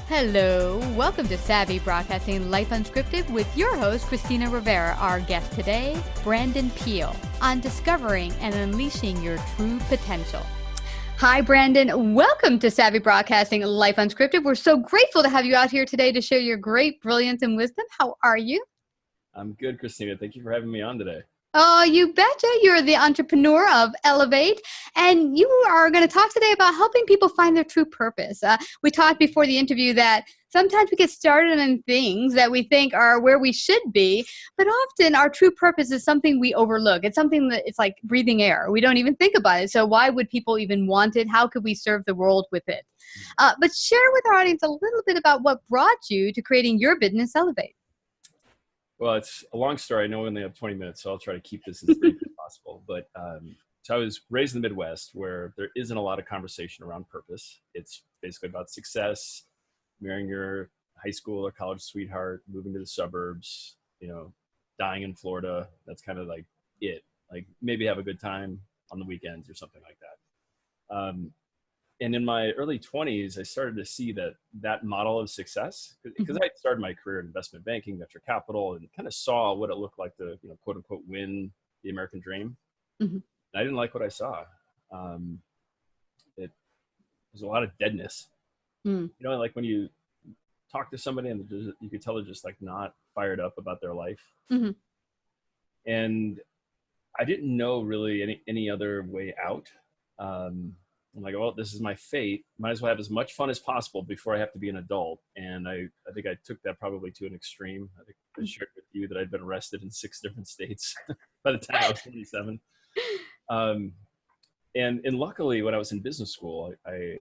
Hello, welcome to Savvy Broadcasting Life Unscripted with your host, Christina Rivera. Our guest today, Brandon Peele, on discovering and unleashing your true potential. Hi, Brandon. Welcome to Savvy Broadcasting Life Unscripted. We're so grateful to have you out here today to share your great brilliance and wisdom. How are you? I'm good, Christina. Thank you for having me on today. Oh, you betcha. You're the entrepreneur of Elevate, and you are going to talk today about helping people find their true purpose. We talked before the interview that sometimes we get started in things that we think are where we should be, but often our true purpose is something we overlook. It's something that it's like breathing air. We don't even think about it. So why would people even want it? How could we serve the world with it? But share with our audience a little bit about what brought you to creating your business, Elevate. Well, it's a long story. I know we only have 20 minutes, so I'll try to keep this as brief as possible. But so I was raised in the Midwest where there isn't a lot of conversation around purpose. It's basically about success, marrying your high school or college sweetheart, moving to the suburbs, dying in Florida. That's kind of like it. Like maybe have a good time on the weekends or something like that. And in my early 20s, I started to see that model of success because I started my career in investment banking, venture capital, and kind of saw what it looked like to, quote unquote, win the American dream. Mm-hmm. And I didn't like what I saw. It was a lot of deadness. Like when you talk to somebody and you could tell they're just like not fired up about their life. Mm-hmm. And I didn't know really any other way out. I'm like, well, this is my fate. Might as well have as much fun as possible before I have to be an adult. And I think I took that probably to an extreme. I think I shared with you that I'd been arrested in 6 different states by the time I was 27. And luckily, when I was in business school, I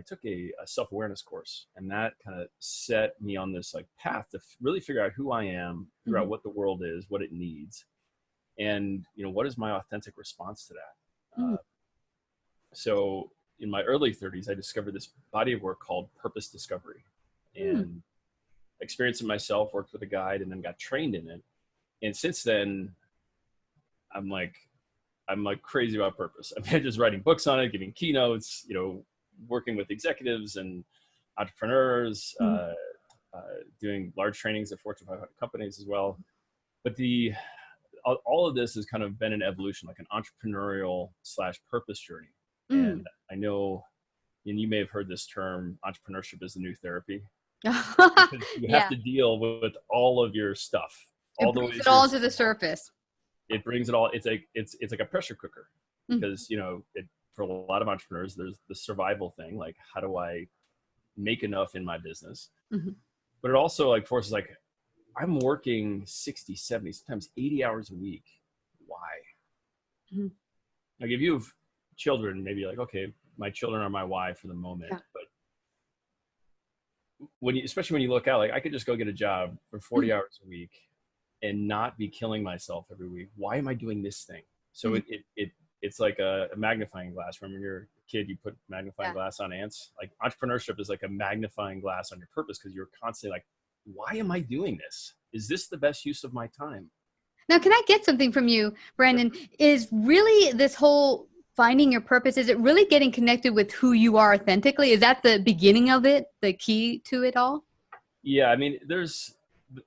took a self-awareness course, and that kind of set me on this like path to really figure out who I am, figure out what the world is, what it needs, and what is my authentic response to that. So in my early 30s, I discovered this body of work called Purpose Discovery, and experienced it myself, worked with a guide, and then got trained in it. And since then, I'm like crazy about purpose. I mean, I'm just writing books on it, giving keynotes, working with executives and entrepreneurs, doing large trainings at Fortune 500 companies as well. But all of this has kind of been an evolution, like an entrepreneurial / purpose journey. And I know, and you may have heard this term, entrepreneurship is the new therapy. Because you have to deal with all of your stuff. It brings it all to the surface. It brings it all. It's like a pressure cooker, because for a lot of entrepreneurs, there's the survival thing, like how do I make enough in my business? But it also like forces like I'm working 60, 70, sometimes 80 hours a week. Why? Like if you have children, maybe like, okay, my children are my why for the moment. But especially when you look out, like I could just go get a job for 40 hours a week and not be killing myself every week. Why am I doing this thing? So it's like a magnifying glass. Remember when you're a kid, you put magnifying glass on ants? Like entrepreneurship is like a magnifying glass on your purpose, because you're constantly like, why am I doing this? Is this the best use of my time? Now, can I get something from you, Brandon? Is really this whole finding your purpose, is it really getting connected with who you are authentically? Is that the beginning of it, the key to it all? Yeah, I mean,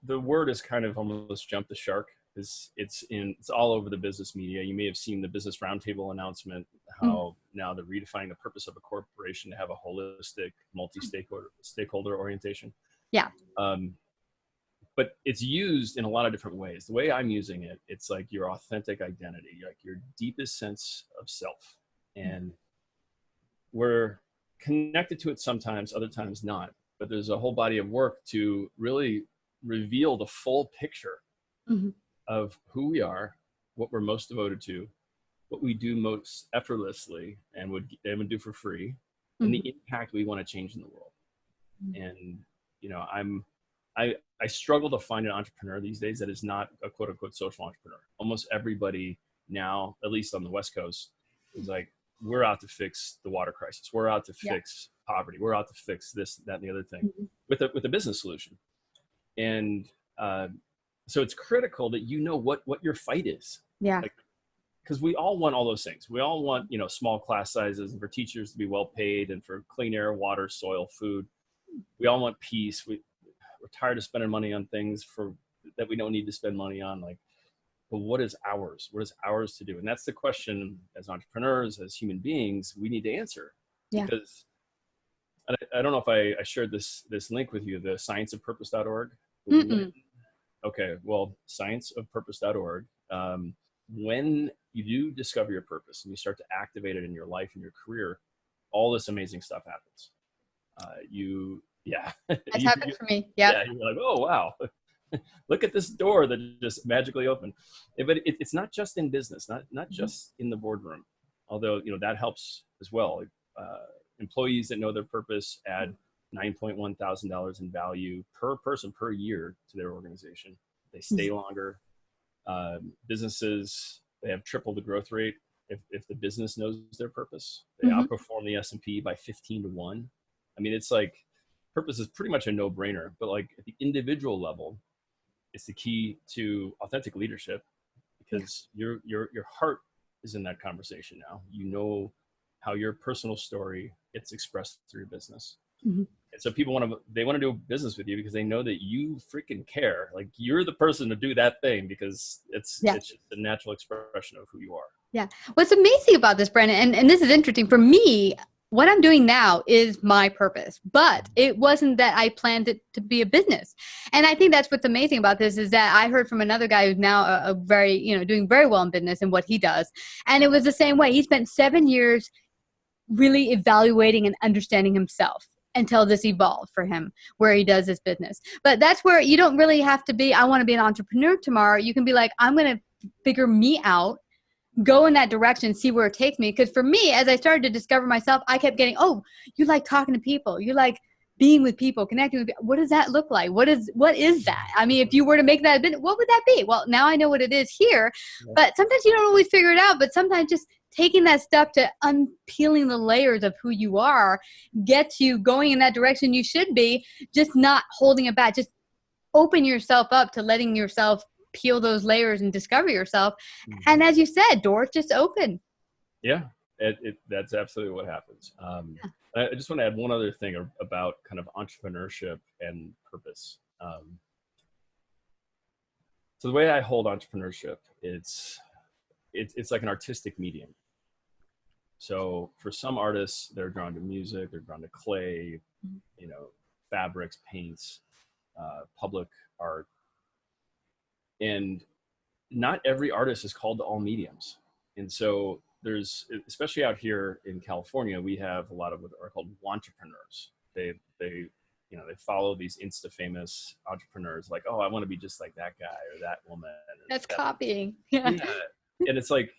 the word is kind of almost jumped the shark. It's all over the business media. You may have seen the Business Roundtable announcement, how now they're redefining the purpose of a corporation to have a holistic, multi-stakeholder orientation. Yeah. But it's used in a lot of different ways. The way I'm using it, it's like your authentic identity, like your deepest sense of self. And we're connected to it sometimes, other times not. But there's a whole body of work to really reveal the full picture of who we are, what we're most devoted to, what we do most effortlessly and would do for free, and the impact we want to change in the world. And, I struggle to find an entrepreneur these days that is not a quote unquote social entrepreneur. Almost everybody now, at least on the West Coast, is like, we're out to fix the water crisis. We're out to fix poverty. We're out to fix this, that, and the other thing with a business solution. And so it's critical that what your fight is. Yeah. Because we all want all those things. We all want, small class sizes, and for teachers to be well paid, and for clean air, water, soil, food. we all want peace. We're tired of spending money on things that we don't need to spend money on. Like, but what is ours? What is ours to do? And that's the question as entrepreneurs, as human beings, we need to answer. Yeah. Because I don't know if I shared this link with you, the scienceofpurpose.org. Okay, well, scienceofpurpose.org. When you do discover your purpose and you start to activate it in your life and your career, all this amazing stuff happens. That's happened for me. Yeah. Yeah, you're like, oh, wow. Look at this door that just magically opened. But it's not just in business, not just in the boardroom, although, that helps as well. Employees that know their purpose add $9,100 in value per person per year to their organization. They stay longer. Businesses, they have triple the growth rate if the business knows their purpose. They outperform the S&P by 15-1. I mean, it's like purpose is pretty much a no-brainer, but like at the individual level, it's the key to authentic leadership, because your heart is in that conversation now. You know how your personal story gets expressed through your business. And so people want to do business with you because they know that you freaking care. Like, you're the person to do that thing, because it's just the natural expression of who you are. Yeah. What's amazing about this, Brandon, and this is interesting for me, what I'm doing now is my purpose, but it wasn't that I planned it to be a business. And I think that's what's amazing about this, is that I heard from another guy who's now a very, doing very well in business and what he does. And it was the same way. He spent 7 years really evaluating and understanding himself until this evolved for him, where he does his business. But that's where you don't really have to be, I want to be an entrepreneur tomorrow. You can be like, I'm going to figure me out, go in that direction, see where it takes me. Because for me, as I started to discover myself, I kept getting, oh, you like talking to people. You like being with people, connecting with people. What does that look like? What is that? I mean, if you were to make that a business, what would that be? Well, now I know what it is here. But sometimes you don't always figure it out. But sometimes just taking that step to unpeeling the layers of who you are gets you going in that direction you should be, just not holding it back. Just open yourself up to letting yourself peel those layers and discover yourself. And as you said, doors just open. Yeah, that's absolutely what happens. I just want to add one other thing about kind of entrepreneurship and purpose. So the way I hold entrepreneurship, it's like an artistic medium. So for some artists, they're drawn to music, they're drawn to clay, fabrics, paints, public art. And not every artist is called to all mediums. And so there's, especially out here in California, we have a lot of what are called entrepreneurs. They follow these Insta famous entrepreneurs, like, oh, I want to be just like that guy or that woman. That's copying. Yeah. And it's like,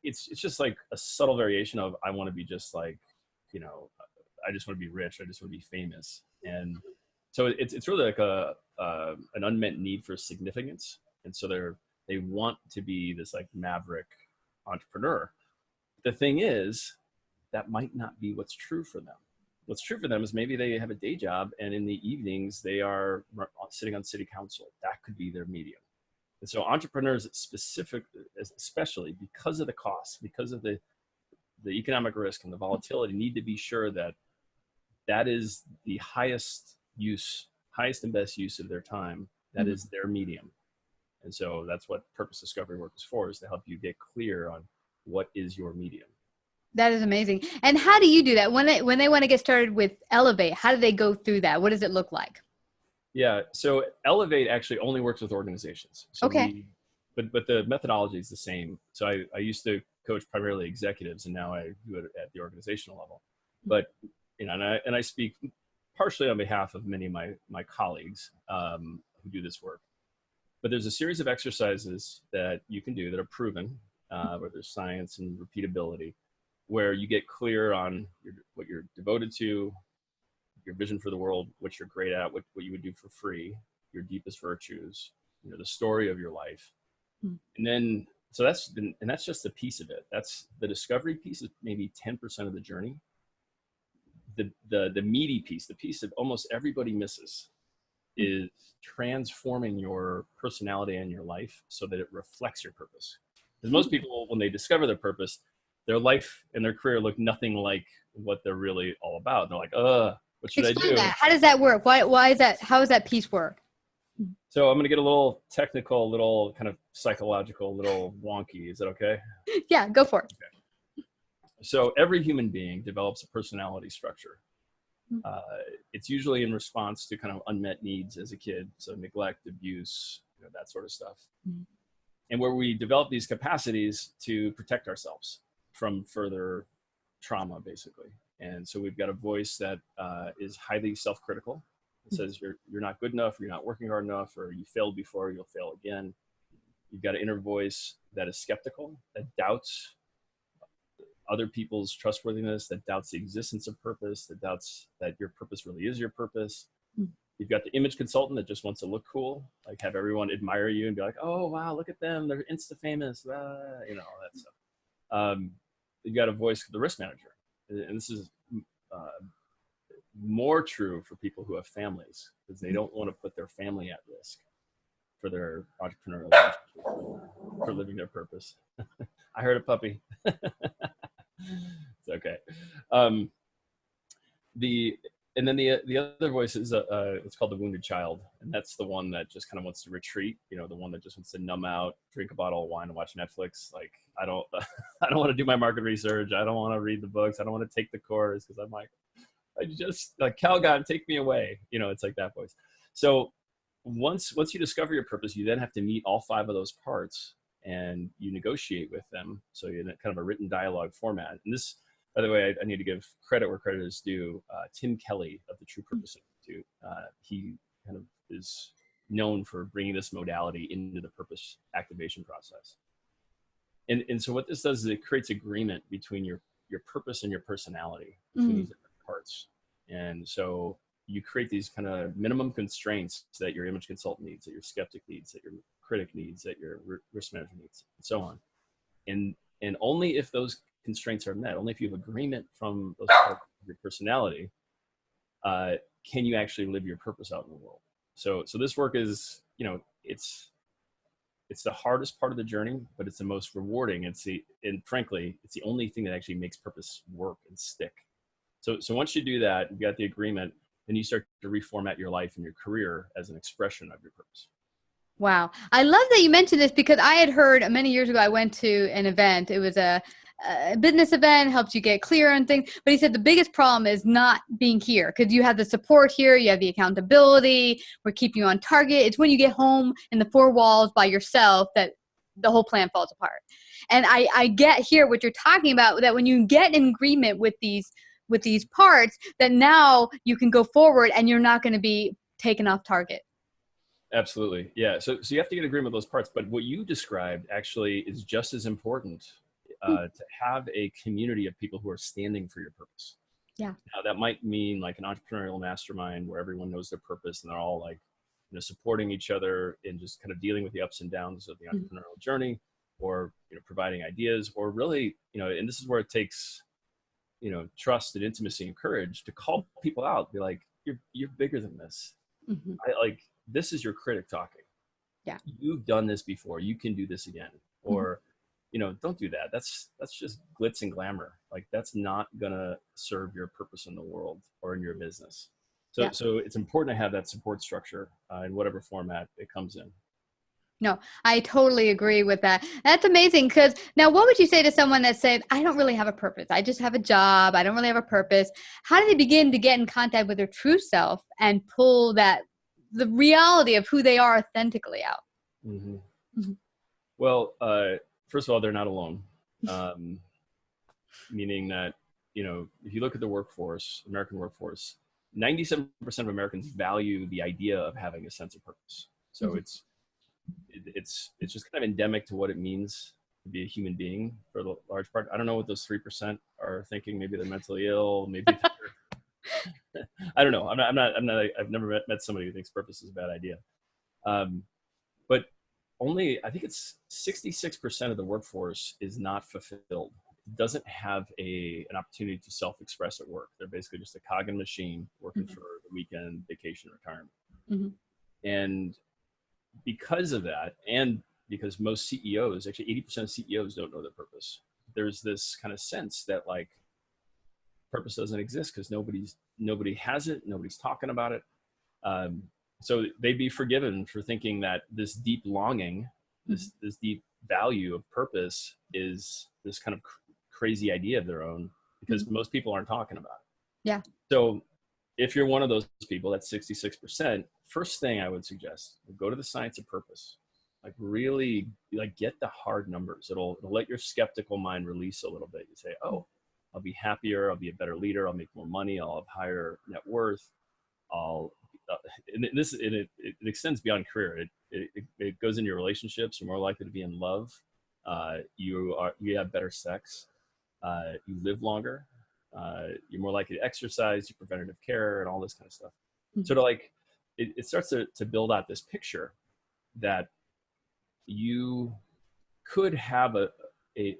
it's just like a subtle variation of, I want to be just like, I just want to be rich. I just want to be famous. And so it's really like an unmet need for significance. And so they want to be this like maverick entrepreneur. The thing is, that might not be what's true for them. What's true for them is maybe they have a day job, and in the evenings they are sitting on city council. That could be their medium. And so entrepreneurs especially because of the cost, because of the economic risk and the volatility, need to be sure that is the highest and best use of their time. That is their medium. And so that's what purpose discovery work is for, is to help you get clear on what is your medium. That is amazing. And how do you do that? When they want to get started with Elevate, how do they go through that? What does it look like? Yeah, so Elevate actually only works with organizations. So okay. But the methodology is the same. So I used to coach primarily executives, and now I do it at the organizational level. But and I speak partially on behalf of many of my colleagues who do this work. But there's a series of exercises that you can do that are proven, where there's science and repeatability, where you get clear on what you're devoted to, your vision for the world, what you're great at, what you would do for free, your deepest virtues, the story of your life. And then, so that's just a piece of it. That's the discovery piece is maybe 10% of the journey. The meaty piece, the piece that almost everybody misses, is transforming your personality and your life so that it reflects your purpose. Because most people, when they discover their purpose, their life and their career look nothing like what they're really all about. They're like, What should I Explain do? that. How does that work? Why is that? How does that piece work? So I'm going to get a little technical, little kind of psychological, little wonky. Is that okay? Yeah, go for it. So every human being develops a personality structure. Uh, it's usually in response to kind of unmet needs as a kid. So neglect, abuse, that sort of stuff. And where we develop these capacities to protect ourselves from further trauma, basically. And so we've got a voice that is highly self-critical. It says you're not good enough, you're not working hard enough, or you failed before, you'll fail again. You've got an inner voice that is skeptical, that doubts other people's trustworthiness, that doubts the existence of purpose, that doubts that your purpose really is your purpose. You've got the image consultant that just wants to look cool, like have everyone admire you and be like, oh, wow, look at them. They're Insta famous, all that stuff. You've got a voice, the risk manager. And this is more true for people who have families because they don't want to put their family at risk for their entrepreneurial for living their purpose. I heard a puppy. It's okay. And then the other voice is it's called the wounded child, and that's the one that just kind of wants to retreat. The one that just wants to numb out, drink a bottle of wine, and watch Netflix. Like I don't want to do my market research. I don't want to read the books. I don't want to take the course because I'm like, I just like Calgon, take me away. It's like that voice. So once you discover your purpose, you then have to meet all 5 of those parts, and you negotiate with them. So you're in kind of a written dialogue format. And this, by the way, I need to give credit where credit is due. Tim Kelly of the True Purpose Institute, he kind of is known for bringing this modality into the purpose activation process. And so what this does is it creates agreement between your purpose and your personality, between these different parts. And so you create these kind of minimum constraints that your image consultant needs, that your skeptic needs, that your critic needs, that your risk manager needs, and so on. And only if those constraints are met, only if you have agreement from those parts of your personality, can you actually live your purpose out in the world. So this work is, it's the hardest part of the journey, but it's the most rewarding. And frankly, it's the only thing that actually makes purpose work and stick. So once you do that, you got the agreement, then you start to reformat your life and your career as an expression of your purpose. Wow. I love that you mentioned this because I had heard many years ago, I went to an event. It was a business event, helps you get clear on things. But he said the biggest problem is not being here because you have the support here, you have the accountability, we're keeping you on target. It's when you get home in the 4 walls by yourself that the whole plan falls apart. And I get here what you're talking about, that when you get in agreement with these parts, that now you can go forward and you're not going to be taken off target. Absolutely. Yeah. So you have to get agreement with those parts. But what you described actually is just as important to have a community of people who are standing for your purpose. Yeah. Now, that might mean like an entrepreneurial mastermind where everyone knows their purpose and they're all like, supporting each other and just kind of dealing with the ups and downs of the entrepreneurial journey, or, providing ideas, or really, and this is where it takes, trust and intimacy and courage to call people out, be like, you're bigger than this. This is your critic talking. Yeah. You've done this before. You can do this again. Or, don't do that. That's just glitz and glamour. Like that's not gonna serve your purpose in the world or in your business. So it's important to have that support structure in whatever format it comes in. No, I totally agree with that. That's amazing. Because now what would you say to someone that said, I don't really have a purpose. I just have a job. I don't really have a purpose. How do they begin to get in contact with their true self and pull the reality of who they are authentically out? Well, first of all, they're not alone. Meaning that, if you look at the workforce, American workforce, 97% of Americans value the idea of having a sense of purpose. So it's just kind of endemic to what it means to be a human being for the large part. I don't know what those 3% are thinking. Maybe they're mentally ill. Maybe I don't know. I've never met somebody who thinks purpose is a bad idea. But only, I think it's 66% of the workforce is not fulfilled. It doesn't have an opportunity to self-express at work. They're basically just a cog in a machine working for the weekend, vacation, retirement. And because of that, and because most CEOs, actually 80% of CEOs don't know their purpose, there's this kind of sense that like purpose doesn't exist because nobody's nobody has it. Nobody's talking about it. So they'd be forgiven for thinking that this deep longing, this deep value of purpose is this kind of crazy idea of their own, because most people aren't talking about it. Yeah. So if you're one of those people, that's 66%, first thing I would suggest, go to the science of purpose. Like really like get the hard numbers. It'll let your skeptical mind release a little bit. You say, oh, I'll be happier. I'll be a better leader. I'll make more money. I'll have higher net worth. It extends beyond career. It goes into your relationships. You're more likely to be in love. You have better sex. You live longer. You're more likely to exercise, do preventative care, and all this kind of stuff. Sort of like it starts to build out this picture that you could have a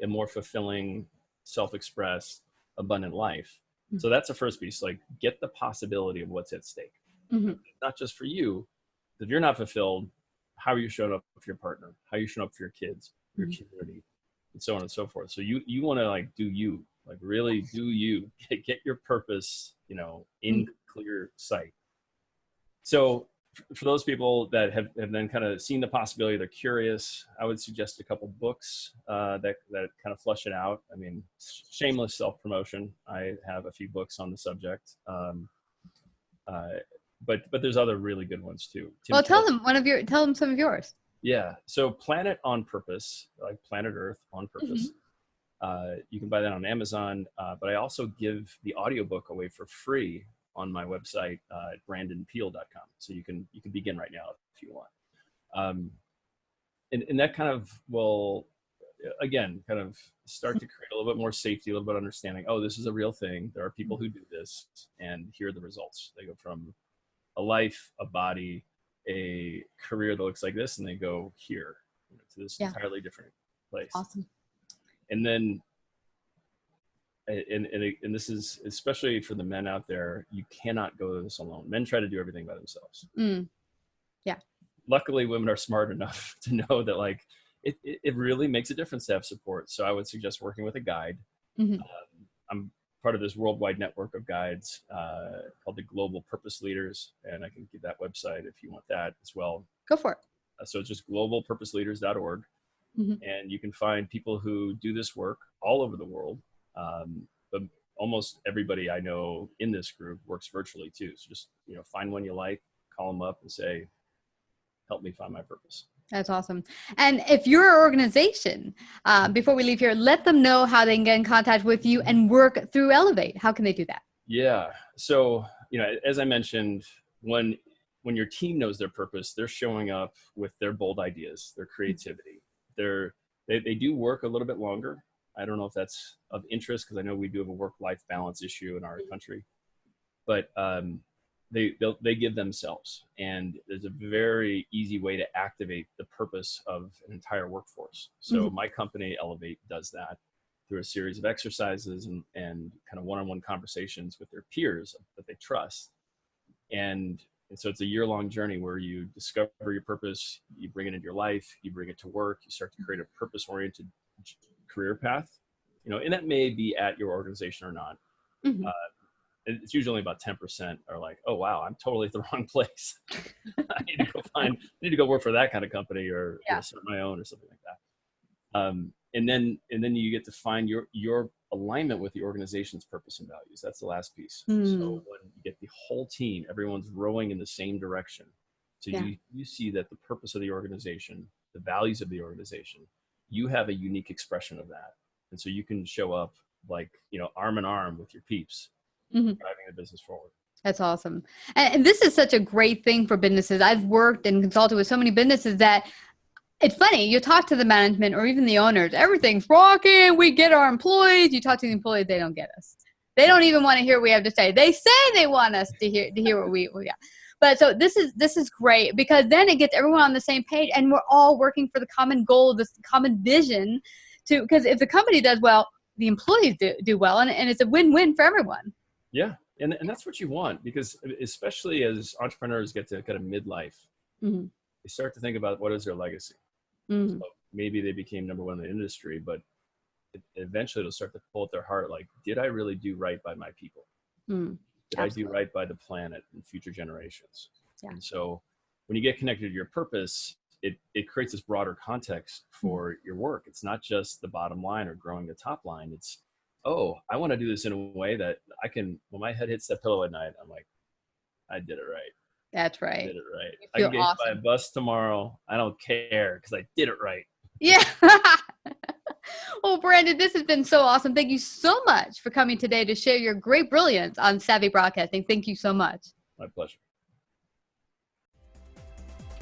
more fulfilling, self-expressed, abundant life. So that's the first piece. Like, get the possibility of what's at stake. Not just for you. If you're not fulfilled, how are you showing up for your partner? How are you showing up for your kids, your community, and so on and so forth. So you want to like do you, like really do you, get your purpose, in clear sight. So for those people that have then kind of seen the possibility, they're curious, I would suggest a couple books that kind of flush it out. I mean, shameless self-promotion. I have a few books on the subject. But there's other really good ones too. Well, tell them some of yours. Yeah. So Planet on Purpose, like Planet Earth on Purpose. You can buy that on Amazon. But I also give the audiobook away for free on my website at brandonpeele.com. So you can begin right now if you want. And that kind of will, again, kind of start to create a little bit more safety, a little bit of understanding. Oh, this is a real thing. There are people who do this, and here are the results. They go from a life, a body, a career that looks like this, and they go here to this entirely different place. Awesome. And then, and this is especially for the men out there, you cannot go this alone. Men try to do everything by themselves. Yeah. Luckily, women are smart enough to know that like it really makes a difference to have support. So I would suggest working with a guide. I'm part of this worldwide network of guides called the Global Purpose Leaders, and I can give that website if you want that as well. Go for it. So it's just globalpurposeleaders.org. And you can find people who do this work all over the world. But almost everybody I know in this group works virtually too. So just, find one you like, call them up and say, help me find my purpose. That's awesome. And if your organization, before we leave here, let them know how they can get in contact with you and work through Elevate. How can they do that? Yeah. So, as I mentioned, when your team knows their purpose, they're showing up with their bold ideas, their creativity. They do work a little bit longer. I don't know if that's of interest, because I know we do have a work-life balance issue in our country, but they give themselves, and there's a very easy way to activate the purpose of an entire workforce. So my company Elevate does that through a series of exercises and kind of one-on-one conversations with their peers that they trust. And so it's a year-long journey where you discover your purpose, you bring it into your life, you bring it to work, you start to create a purpose-oriented career path, and that may be at your organization or not. It's usually about 10% are like, oh, wow, I'm totally at the wrong place. I need to go work for that kind of company or start my own or something like that. And then you get to find your alignment with the organization's purpose and values. That's the last piece. So when you get the whole team, everyone's rowing in the same direction. So you see that the purpose of the organization, the values of the organization, you have a unique expression of that. And so you can show up like, arm in arm with your peeps, driving the business forward. That's awesome. And this is such a great thing for businesses. I've worked and consulted with so many businesses that it's funny, you talk to the management or even the owners, everything's rocking, we get our employees. You talk to the employees, they don't get us. They don't even want to hear what we have to say. They say they want us to hear what we got. But so this is great, because then it gets everyone on the same page, and we're all working for the common goal, this common vision because if the company does well, the employees do well, and it's a win-win for everyone. Yeah. And that's what you want, because especially as entrepreneurs get to kind of midlife, they start to think about what is their legacy. So maybe they became number one in the industry, but eventually it'll start to pull at their heart, like, did I really do right by my people? Did I do right by the planet and future generations? Yeah. And so when you get connected to your purpose, it creates this broader context for your work. It's not just the bottom line or growing the top line. It's, oh, I want to do this in a way that I can, when my head hits that pillow at night, I'm like, I did it right. That's right. I did it right. I can get hit by a bus tomorrow. I don't care because I did it right. Yeah. Well, Brandon, this has been so awesome. Thank you so much for coming today to share your great brilliance on Savvy Broadcasting. Thank you so much. My pleasure.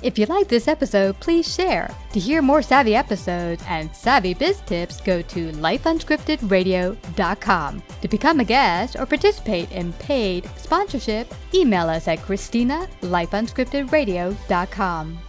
If you like this episode, please share. To hear more Savvy episodes and Savvy Biz tips, go to lifeunscriptedradio.com. To become a guest or participate in paid sponsorship, email us at Christina@lifeunscriptedradio.com.